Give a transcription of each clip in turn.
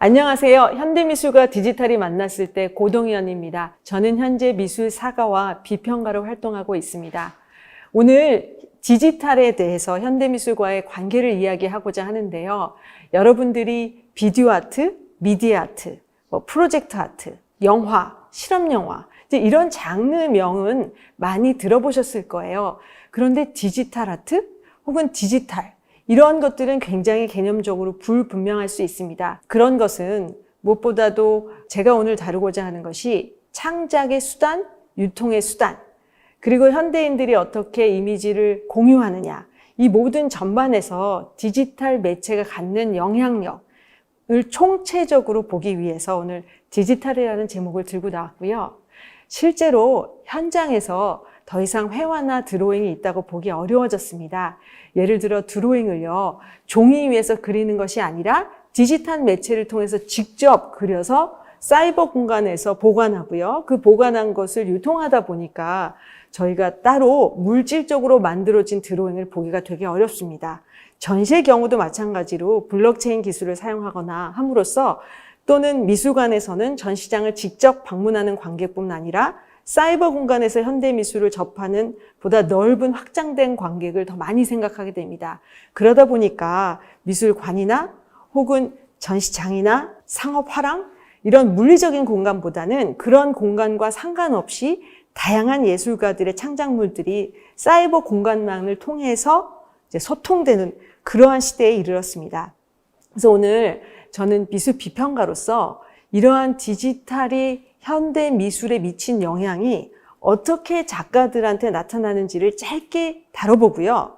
안녕하세요. 현대미술과 디지털이 만났을 때 고동현입니다. 저는 현재 미술사가와 비평가로 활동하고 있습니다. 오늘 디지털에 대해서 현대미술과의 관계를 이야기하고자 하는데요. 여러분들이 비디오 아트, 미디어 아트, 프로젝트 아트, 영화, 실험영화 이런 장르명은 많이 들어보셨을 거예요. 그런데 디지털 아트 혹은 디지털 이러한 것들은 굉장히 개념적으로 불분명할 수 있습니다. 그런 것은 무엇보다도 제가 오늘 다루고자 하는 것이 창작의 수단, 유통의 수단, 그리고 현대인들이 어떻게 이미지를 공유하느냐, 이 모든 전반에서 디지털 매체가 갖는 영향력을 총체적으로 보기 위해서 오늘 디지털이라는 제목을 들고 나왔고요. 실제로 현장에서 더 이상 회화나 드로잉이 있다고 보기 어려워졌습니다. 예를 들어 드로잉을요, 종이 위에서 그리는 것이 아니라 디지털 매체를 통해서 직접 그려서 사이버 공간에서 보관하고요. 그 보관한 것을 유통하다 보니까 저희가 따로 물질적으로 만들어진 드로잉을 보기가 되게 어렵습니다. 전시의 경우도 마찬가지로 블록체인 기술을 사용하거나 함으로써 또는 미술관에서는 전시장을 직접 방문하는 관객뿐 아니라 사이버 공간에서 현대미술을 접하는 보다 넓은 확장된 관객을 더 많이 생각하게 됩니다. 그러다 보니까 미술관이나 혹은 전시장이나 상업화랑 이런 물리적인 공간보다는 그런 공간과 상관없이 다양한 예술가들의 창작물들이 사이버 공간망을 통해서 이제 소통되는 그러한 시대에 이르렀습니다. 그래서 오늘 저는 미술 비평가로서 이러한 디지털이 현대 미술에 미친 영향이 어떻게 작가들한테 나타나는지를 짧게 다뤄보고요.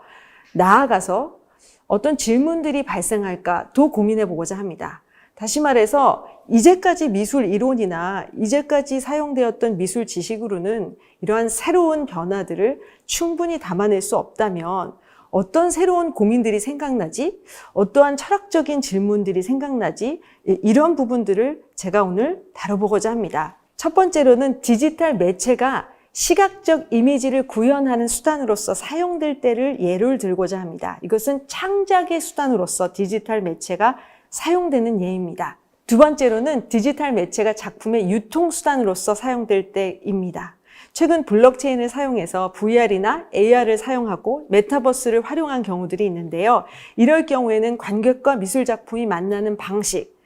나아가서 어떤 질문들이 발생할까도 고민해 보고자 합니다. 다시 말해서 이제까지 미술 이론이나 이제까지 사용되었던 미술 지식으로는 이러한 새로운 변화들을 충분히 담아낼 수 없다면 어떤 새로운 고민들이 생각나지? 어떠한 철학적인 질문들이 생각나지? 이런 부분들을 제가 오늘 다뤄보고자 합니다. 첫 번째로는 디지털 매체가 시각적 이미지를 구현하는 수단으로서 사용될 때를 예를 들고자 합니다. 이것은 창작의 수단으로서 디지털 매체가 사용되는 예입니다. 두 번째로는 디지털 매체가 작품의 유통 수단으로서 사용될 때입니다. 최근 블록체인을 사용해서 VR이나 AR을 사용하고 메타버스를 활용한 경우들이 있는데요. 이럴 경우에는 관객과 미술 작품이 만나는 방식,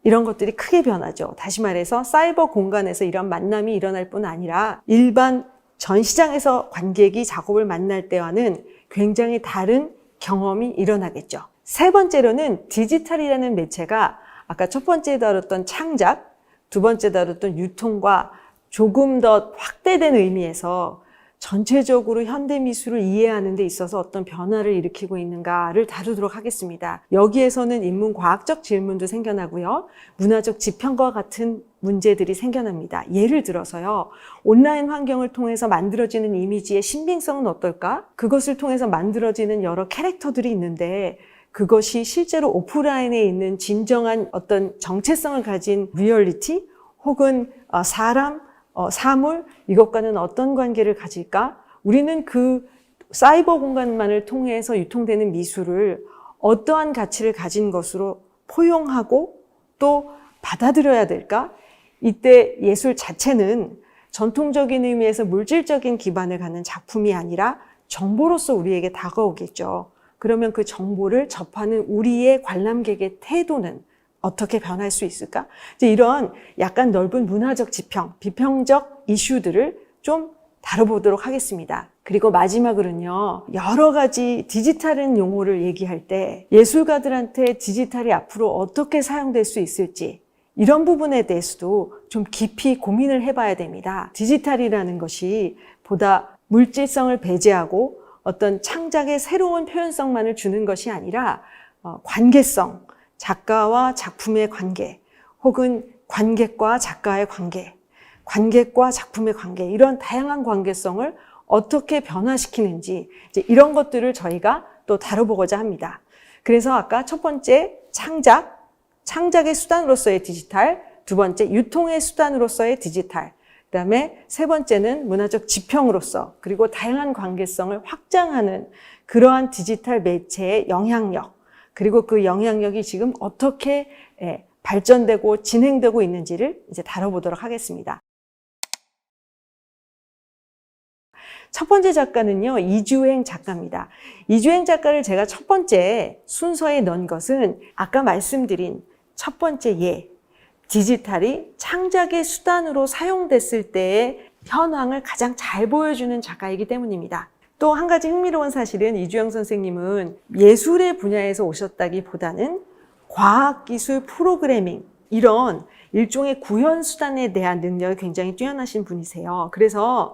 이런 것들이 크게 변하죠. 다시 말해서 사이버 공간에서 이런 만남이 일어날 뿐 아니라 일반 전시장에서 관객이 작업을 만날 때와는 굉장히 다른 경험이 일어나겠죠. 세 번째로는 디지털이라는 매체가 아까 첫 번째 다뤘던 창작, 두 번째 다뤘던 유통과 조금 더 확대된 의미에서 전체적으로 현대미술을 이해하는 데 있어서 어떤 변화를 일으키고 있는가를 다루도록 하겠습니다. 여기에서는 인문과학적 질문도 생겨나고요. 문화적 지평과 같은 문제들이 생겨납니다. 예를 들어서요. 온라인 환경을 통해서 만들어지는 이미지의 신빙성은 어떨까? 그것을 통해서 만들어지는 여러 캐릭터들이 있는데 그것이 실제로 오프라인에 있는 진정한 어떤 정체성을 가진 리얼리티 혹은 사람, 사물, 이것과는 어떤 관계를 가질까? 우리는 그 사이버 공간만을 통해서 유통되는 미술을 어떠한 가치를 가진 것으로 포용하고 또 받아들여야 될까? 이때 예술 자체는 전통적인 의미에서 물질적인 기반을 갖는 작품이 아니라 정보로서 우리에게 다가오겠죠. 그러면 그 정보를 접하는 우리의 관람객의 태도는 어떻게 변할 수 있을까? 이제 이런 약간 넓은 문화적 지평, 비평적 이슈들을 좀 다뤄보도록 하겠습니다. 그리고 마지막으로는요, 여러 가지 디지털인 용어를 얘기할 때 예술가들한테 디지털이 앞으로 어떻게 사용될 수 있을지 이런 부분에 대해서도 좀 깊이 고민을 해봐야 됩니다. 디지털이라는 것이 보다 물질성을 배제하고 어떤 창작의 새로운 표현성만을 주는 것이 아니라 관계성, 작가와 작품의 관계, 혹은 관객과 작가의 관계, 관객과 작품의 관계, 이런 다양한 관계성을 어떻게 변화시키는지 이제 이런 것들을 저희가 또 다뤄보고자 합니다. 그래서 아까 첫 번째 창작의 수단으로서의 디지털, 두 번째 유통의 수단으로서의 디지털, 그다음에 세 번째는 문화적 지평으로서 그리고 다양한 관계성을 확장하는 그러한 디지털 매체의 영향력, 그리고 그 영향력이 지금 어떻게 발전되고 진행되고 있는지를 이제 다뤄보도록 하겠습니다. 첫 번째 작가는요, 이주행 작가입니다. 이주행 작가를 제가 첫 번째 순서에 넣은 것은 아까 말씀드린 첫 번째 예, 디지털이 창작의 수단으로 사용됐을 때의 현황을 가장 잘 보여주는 작가이기 때문입니다. 또 한 가지 흥미로운 사실은 이주영 선생님은 예술의 분야에서 오셨다기보다는 과학기술 프로그래밍, 이런 일종의 구현 수단에 대한 능력이 굉장히 뛰어나신 분이세요. 그래서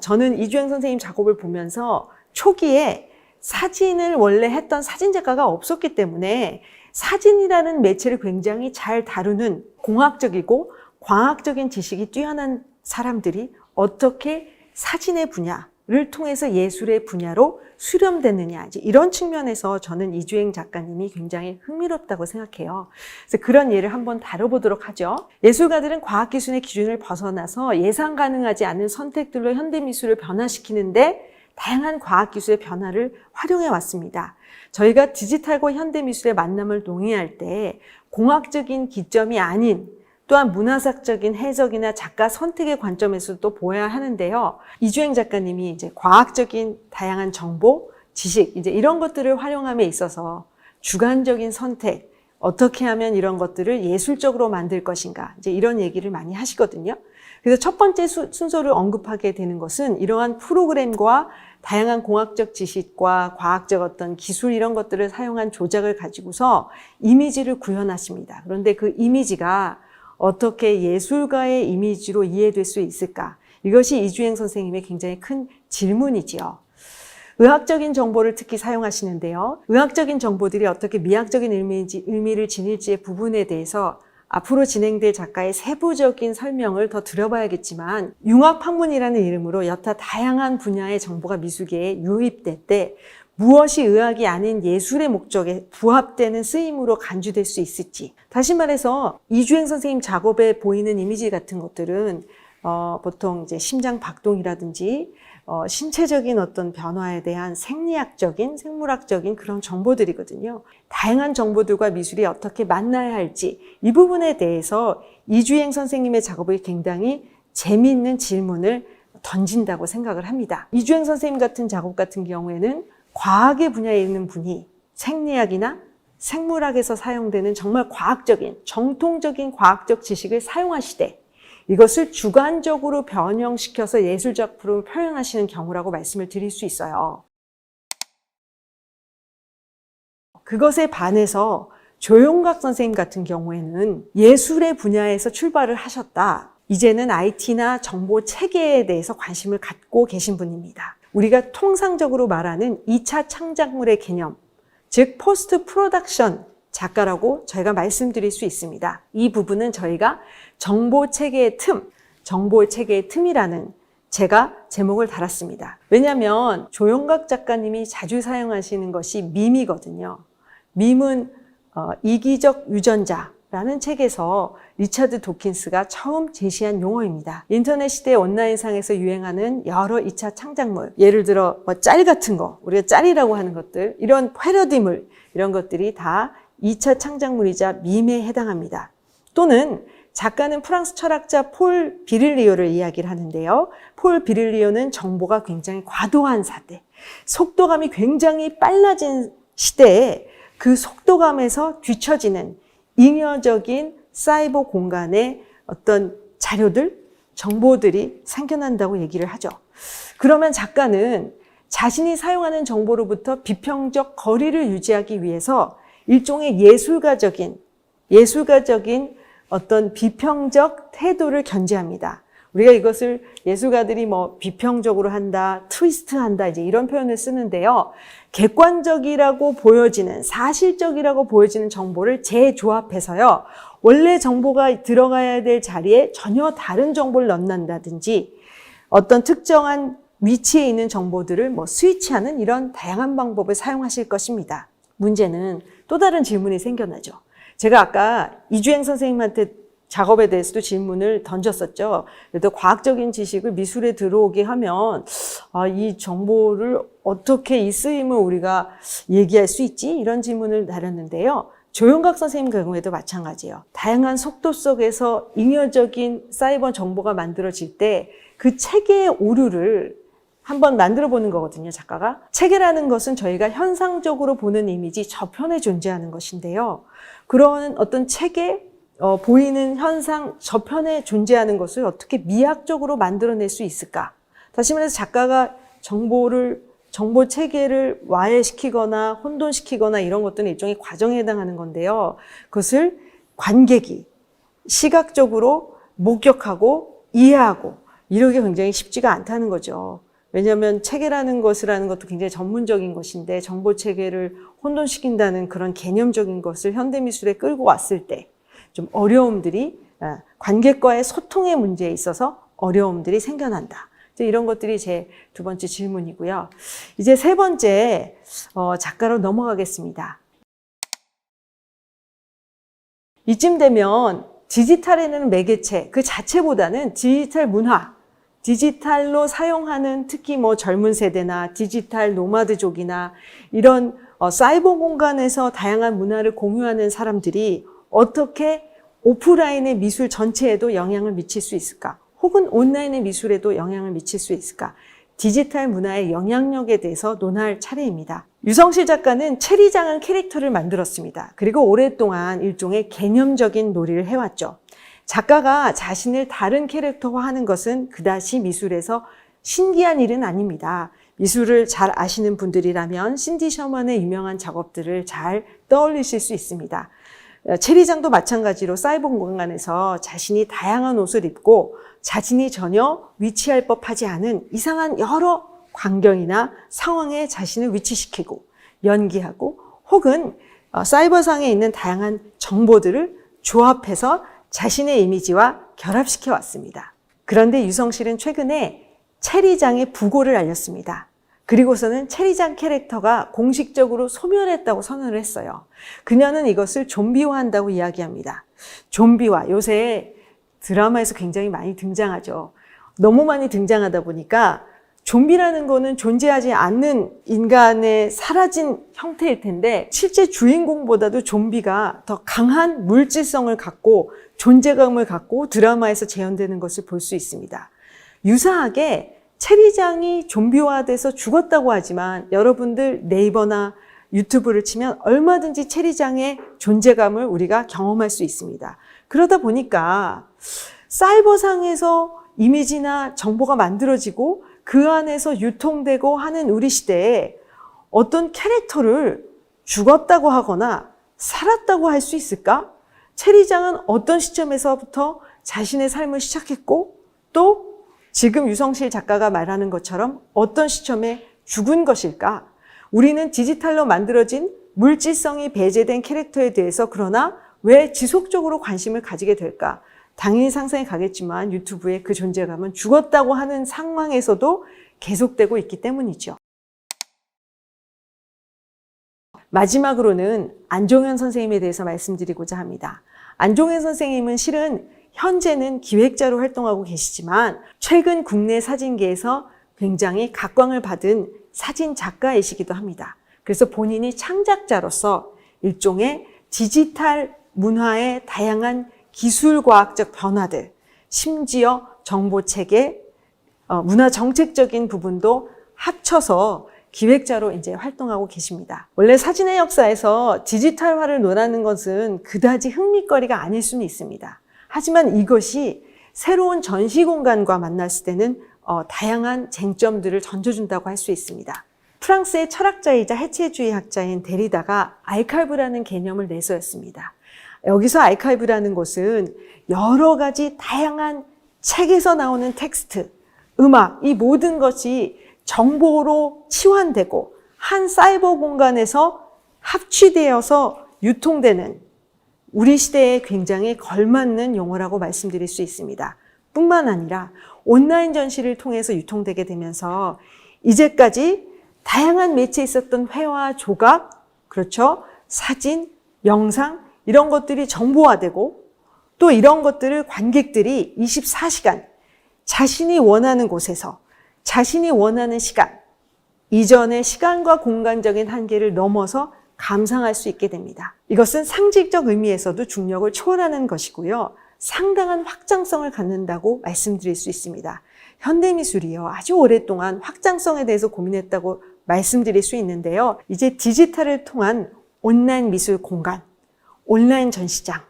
저는 이주영 선생님 작업을 보면서 초기에 사진을 원래 했던 사진작가가 없었기 때문에 사진이라는 매체를 굉장히 잘 다루는 공학적이고 과학적인 지식이 뛰어난 사람들이 어떻게 사진의 분야를 통해서 예술의 분야로 수렴됐느냐, 이제 이런 측면에서 저는 이주행 작가님이 굉장히 흥미롭다고 생각해요. 그래서 그런 예를 한번 다뤄보도록 하죠. 예술가들은 과학기술의 기준을 벗어나서 예상 가능하지 않은 선택들로 현대미술을 변화시키는데 다양한 과학기술의 변화를 활용해 왔습니다. 저희가 디지털과 현대미술의 만남을 논의할 때 공학적인 기점이 아닌 또한 문화사적인 해석이나 작가 선택의 관점에서도 보아야 하는데요. 이주행 작가님이 이제 과학적인 다양한 정보, 지식, 이제 이런 것들을 활용함에 있어서 주관적인 선택, 어떻게 하면 이런 것들을 예술적으로 만들 것인가, 이제 이런 얘기를 많이 하시거든요. 그래서 첫 번째 순서를 언급하게 되는 것은 이러한 프로그램과 다양한 공학적 지식과 과학적 어떤 기술 이런 것들을 사용한 조작을 가지고서 이미지를 구현하십니다. 그런데 그 이미지가 어떻게 예술가의 이미지로 이해될 수 있을까? 이것이 이주행 선생님의 굉장히 큰 질문이지요. 의학적인 정보를 특히 사용하시는데요. 의학적인 정보들이 어떻게 미학적인 의미를 지닐지의 부분에 대해서 앞으로 진행될 작가의 세부적인 설명을 더 들어봐야겠지만 융합학문이라는 이름으로 여타 다양한 분야의 정보가 미술계에 유입될 때 무엇이 의학이 아닌 예술의 목적에 부합되는 쓰임으로 간주될 수 있을지. 다시 말해서 이주행 선생님 작업에 보이는 이미지 같은 것들은 보통 이제 심장 박동이라든지 신체적인 어떤 변화에 대한 생리학적인, 생물학적인 그런 정보들이거든요. 다양한 정보들과 미술이 어떻게 만나야 할지 이 부분에 대해서 이주행 선생님의 작업이 굉장히 재미있는 질문을 던진다고 생각을 합니다. 이주행 선생님 같은 작업 같은 경우에는 과학의 분야에 있는 분이 생리학이나 생물학에서 사용되는 정말 과학적인, 정통적인 과학적 지식을 사용하시되 이것을 주관적으로 변형시켜서 예술작품으로 표현하시는 경우라고 말씀을 드릴 수 있어요. 그것에 반해서 조용각 선생님 같은 경우에는 예술의 분야에서 출발을 하셨다. 이제는 IT나 정보 체계에 대해서 관심을 갖고 계신 분입니다. 우리가 통상적으로 말하는 2차 창작물의 개념, 즉 포스트 프로덕션 작가라고 저희가 말씀드릴 수 있습니다. 이 부분은 저희가 정보체계의 틈이라는 제가 제목을 달았습니다. 왜냐하면 조용각 작가님이 자주 사용하시는 것이 밈이거든요. 밈은 이기적 유전자라는 책에서 리차드 도킨스가 처음 제시한 용어입니다. 인터넷 시대 온라인상에서 유행하는 여러 2차 창작물, 예를 들어 짤 같은 거, 우리가 짤이라고 하는 것들, 이런 패러디물, 이런 것들이 다 2차 창작물이자 밈에 해당합니다. 또는 작가는 프랑스 철학자 폴 비릴리오를 이야기를 하는데요. 폴 비릴리오는 정보가 굉장히 과도한 사대, 속도감이 굉장히 빨라진 시대에 그 속도감에서 뒤처지는 잉여적인 사이버 공간의 어떤 자료들, 정보들이 생겨난다고 얘기를 하죠. 그러면 작가는 자신이 사용하는 정보로부터 비평적 거리를 유지하기 위해서 일종의 예술가적인 어떤 비평적 태도를 견지합니다. 우리가 이것을 예술가들이 비평적으로 한다, 트위스트한다, 이제 이런 표현을 쓰는데요. 객관적이라고 보여지는, 사실적이라고 보여지는 정보를 재조합해서요. 원래 정보가 들어가야 될 자리에 전혀 다른 정보를 넣는다든지 어떤 특정한 위치에 있는 정보들을 스위치하는 이런 다양한 방법을 사용하실 것입니다. 문제는 또 다른 질문이 생겨나죠. 제가 아까 이주행 선생님한테 작업에 대해서도 질문을 던졌었죠. 그래도 과학적인 지식을 미술에 들어오게 하면 이 정보를 어떻게 이 쓰임을 우리가 얘기할 수 있지? 이런 질문을 달았는데요. 조용각 선생님 경우에도 마찬가지예요. 다양한 속도 속에서 잉여적인 사이버 정보가 만들어질 때 그 체계의 오류를 한번 만들어 보는 거거든요, 작가가. 체계라는 것은 저희가 현상적으로 보는 이미지 저편에 존재하는 것인데요. 그런 어떤 체계, 보이는 현상 저편에 존재하는 것을 어떻게 미학적으로 만들어낼 수 있을까? 다시 말해서 작가가 정보 체계를 와해시키거나 혼돈시키거나 이런 것들은 일종의 과정에 해당하는 건데요. 그것을 관객이 시각적으로 목격하고 이해하고 이러기 굉장히 쉽지가 않다는 거죠. 왜냐하면 체계라는 것도 굉장히 전문적인 것인데 정보 체계를 혼돈시킨다는 그런 개념적인 것을 현대미술에 끌고 왔을 때 좀 어려움들이, 관객과의 소통의 문제에 있어서 어려움들이 생겨난다. 이런 것들이 제 두 번째 질문이고요. 이제 세 번째 작가로 넘어가겠습니다. 이쯤 되면 디지털에는 매개체 그 자체보다는 디지털 문화, 디지털로 사용하는 특히 젊은 세대나 디지털 노마드족이나 이런 사이버 공간에서 다양한 문화를 공유하는 사람들이 어떻게 오프라인의 미술 전체에도 영향을 미칠 수 있을까? 혹은 온라인의 미술에도 영향을 미칠 수 있을까? 디지털 문화의 영향력에 대해서 논할 차례입니다. 유성실 작가는 체리장한 캐릭터를 만들었습니다. 그리고 오랫동안 일종의 개념적인 놀이를 해왔죠. 작가가 자신을 다른 캐릭터화하는 것은 그다지 미술에서 신기한 일은 아닙니다. 미술을 잘 아시는 분들이라면 신디 셔먼의 유명한 작업들을 잘 떠올리실 수 있습니다. 체리장도 마찬가지로 사이버 공간에서 자신이 다양한 옷을 입고 자신이 전혀 위치할 법하지 않은 이상한 여러 광경이나 상황에 자신을 위치시키고 연기하고 혹은 사이버상에 있는 다양한 정보들을 조합해서 자신의 이미지와 결합시켜 왔습니다. 그런데 유성실은 최근에 체리장의 부고를 알렸습니다. 그리고서는 체리장 캐릭터가 공식적으로 소멸했다고 선언을 했어요. 그녀는 이것을 좀비화한다고 이야기합니다. 좀비화, 요새 드라마에서 굉장히 많이 등장하죠. 너무 많이 등장하다 보니까 좀비라는 거는 존재하지 않는 인간의 사라진 형태일 텐데 실제 주인공보다도 좀비가 더 강한 물질성을 갖고 존재감을 갖고 드라마에서 재현되는 것을 볼 수 있습니다. 유사하게 체리장이 좀비화돼서 죽었다고 하지만 여러분들 네이버나 유튜브를 치면 얼마든지 체리장의 존재감을 우리가 경험할 수 있습니다. 그러다 보니까 사이버상에서 이미지나 정보가 만들어지고 그 안에서 유통되고 하는 우리 시대에 어떤 캐릭터를 죽었다고 하거나 살았다고 할 수 있을까? 체리장은 어떤 시점에서부터 자신의 삶을 시작했고 또 지금 유성실 작가가 말하는 것처럼 어떤 시점에 죽은 것일까? 우리는 디지털로 만들어진 물질성이 배제된 캐릭터에 대해서 그러나 왜 지속적으로 관심을 가지게 될까? 당연히 상상이 가겠지만 유튜브에 그 존재감은 죽었다고 하는 상황에서도 계속되고 있기 때문이죠. 마지막으로는 안종현 선생님에 대해서 말씀드리고자 합니다. 안종현 선생님은 실은 현재는 기획자로 활동하고 계시지만 최근 국내 사진계에서 굉장히 각광을 받은 사진 작가이시기도 합니다. 그래서 본인이 창작자로서 일종의 디지털 문화의 다양한 기술과학적 변화들, 심지어 정보체계, 문화 정책적인 부분도 합쳐서 기획자로 이제 활동하고 계십니다. 원래 사진의 역사에서 디지털화를 논하는 것은 그다지 흥미거리가 아닐 수는 있습니다. 하지만 이것이 새로운 전시 공간과 만났을 때는 다양한 쟁점들을 던져준다고 할 수 있습니다. 프랑스의 철학자이자 해체주의 학자인 데리다가 아이카이브라는 개념을 내세웠습니다. 여기서 아이카이브라는 것은 여러 가지 다양한 책에서 나오는 텍스트, 음악, 이 모든 것이 정보로 치환되고 한 사이버 공간에서 합치되어서 유통되는 우리 시대에 굉장히 걸맞는 용어라고 말씀드릴 수 있습니다. 뿐만 아니라 온라인 전시를 통해서 유통되게 되면서 이제까지 다양한 매체에 있었던 회화, 조각, 그렇죠? 사진, 영상 이런 것들이 정보화되고 또 이런 것들을 관객들이 24시간 자신이 원하는 곳에서 자신이 원하는 시간, 이전의 시간과 공간적인 한계를 넘어서 감상할 수 있게 됩니다. 이것은 상징적 의미에서도 중력을 초월하는 것이고요. 상당한 확장성을 갖는다고 말씀드릴 수 있습니다. 현대미술이요, 아주 오랫동안 확장성에 대해서 고민했다고 말씀드릴 수 있는데요. 이제 디지털을 통한 온라인 미술 공간, 온라인 전시장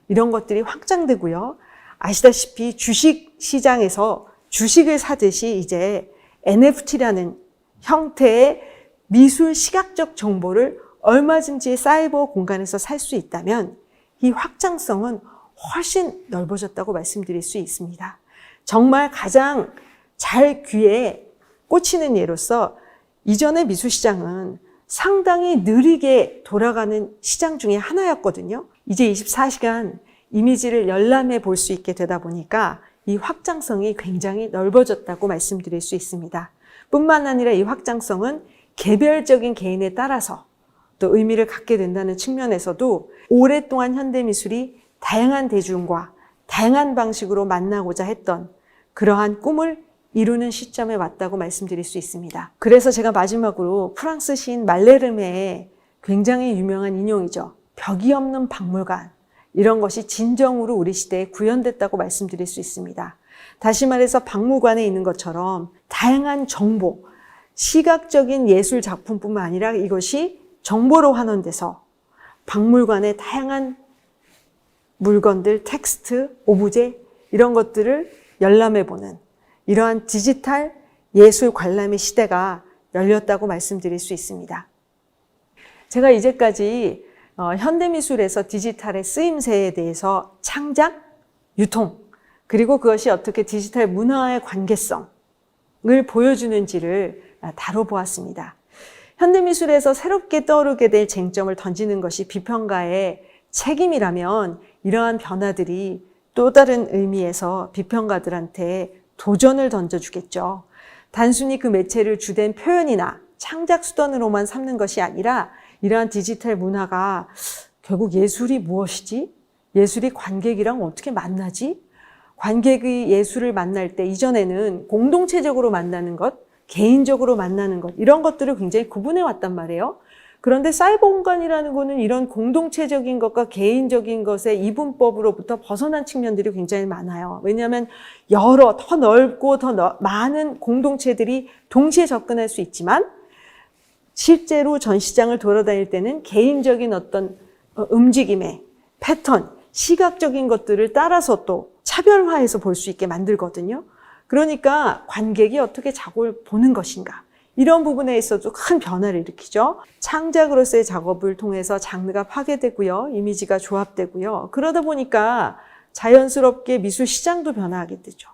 이런 것들이 확장되고요. 아시다시피 주식 시장에서 주식을 사듯이 이제 NFT라는 형태의 미술 시각적 정보를 얼마든지 사이버 공간에서 살 수 있다면 이 확장성은 훨씬 넓어졌다고 말씀드릴 수 있습니다. 정말 가장 잘 귀에 꽂히는 예로서 이전의 미술시장은 상당히 느리게 돌아가는 시장 중에 하나였거든요. 이제 24시간 이미지를 열람해 볼 수 있게 되다 보니까 이 확장성이 굉장히 넓어졌다고 말씀드릴 수 있습니다. 뿐만 아니라 이 확장성은 개별적인 개인에 따라서 또 의미를 갖게 된다는 측면에서도 오랫동안 현대미술이 다양한 대중과 다양한 방식으로 만나고자 했던 그러한 꿈을 이루는 시점에 왔다고 말씀드릴 수 있습니다. 그래서 제가 마지막으로 프랑스 시인 말레르메의 굉장히 유명한 인용이죠. 벽이 없는 박물관. 이런 것이 진정으로 우리 시대에 구현됐다고 말씀드릴 수 있습니다. 다시 말해서 박물관에 있는 것처럼 다양한 정보, 시각적인 예술 작품뿐만 아니라 이것이 정보로 환원돼서 박물관의 다양한 물건들, 텍스트, 오브제 이런 것들을 열람해보는 이러한 디지털 예술 관람의 시대가 열렸다고 말씀드릴 수 있습니다. 제가 이제까지 현대미술에서 디지털의 쓰임새에 대해서 창작, 유통, 그리고 그것이 어떻게 디지털 문화의 관계성을 보여주는지를 다뤄보았습니다. 현대미술에서 새롭게 떠오르게 될 쟁점을 던지는 것이 비평가의 책임이라면 이러한 변화들이 또 다른 의미에서 비평가들한테 도전을 던져주겠죠. 단순히 그 매체를 주된 표현이나 창작 수단으로만 삼는 것이 아니라 이러한 디지털 문화가 결국 예술이 무엇이지? 예술이 관객이랑 어떻게 만나지? 관객이 예술을 만날 때 이전에는 공동체적으로 만나는 것, 개인적으로 만나는 것 이런 것들을 굉장히 구분해 왔단 말이에요. 그런데 사이버 공간이라는 거는 이런 공동체적인 것과 개인적인 것의 이분법으로부터 벗어난 측면들이 굉장히 많아요. 왜냐하면 더 넓고 많은 공동체들이 동시에 접근할 수 있지만 실제로 전시장을 돌아다닐 때는 개인적인 어떤 움직임의 패턴, 시각적인 것들을 따라서 또 차별화해서 볼 수 있게 만들거든요. 그러니까 관객이 어떻게 작업을 보는 것인가 이런 부분에 있어도 큰 변화를 일으키죠. 창작으로서의 작업을 통해서 장르가 파괴되고요. 이미지가 조합되고요. 그러다 보니까 자연스럽게 미술 시장도 변화하게 되죠.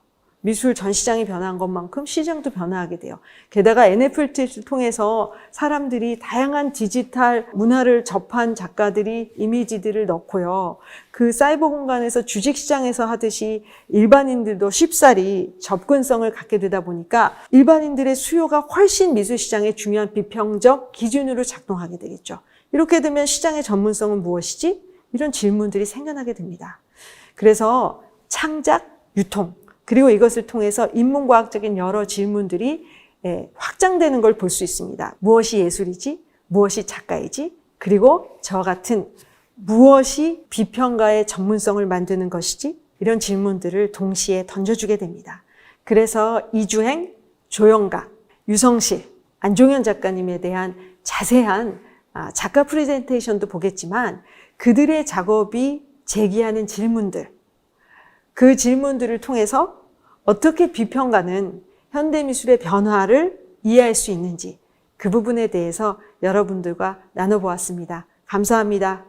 미술 전시장이 변화한 것만큼 시장도 변화하게 돼요. 게다가 NFT를 통해서 사람들이 다양한 디지털 문화를 접한 작가들이 이미지들을 넣고요. 그 사이버 공간에서 주식시장에서 하듯이 일반인들도 쉽사리 접근성을 갖게 되다 보니까 일반인들의 수요가 훨씬 미술시장의 중요한 비평적 기준으로 작동하게 되겠죠. 이렇게 되면 시장의 전문성은 무엇이지? 이런 질문들이 생겨나게 됩니다. 그래서 창작, 유통, 그리고 이것을 통해서 인문과학적인 여러 질문들이 확장되는 걸 볼 수 있습니다. 무엇이 예술이지? 무엇이 작가이지? 그리고 저와 같은 무엇이 비평가의 전문성을 만드는 것이지? 이런 질문들을 동시에 던져주게 됩니다. 그래서 이주행, 조영각, 유성실, 안종현 작가님에 대한 자세한 작가 프레젠테이션도 보겠지만 그들의 작업이 제기하는 질문들, 그 질문들을 통해서 어떻게 비평가는 현대미술의 변화를 이해할 수 있는지 그 부분에 대해서 여러분들과 나눠보았습니다. 감사합니다.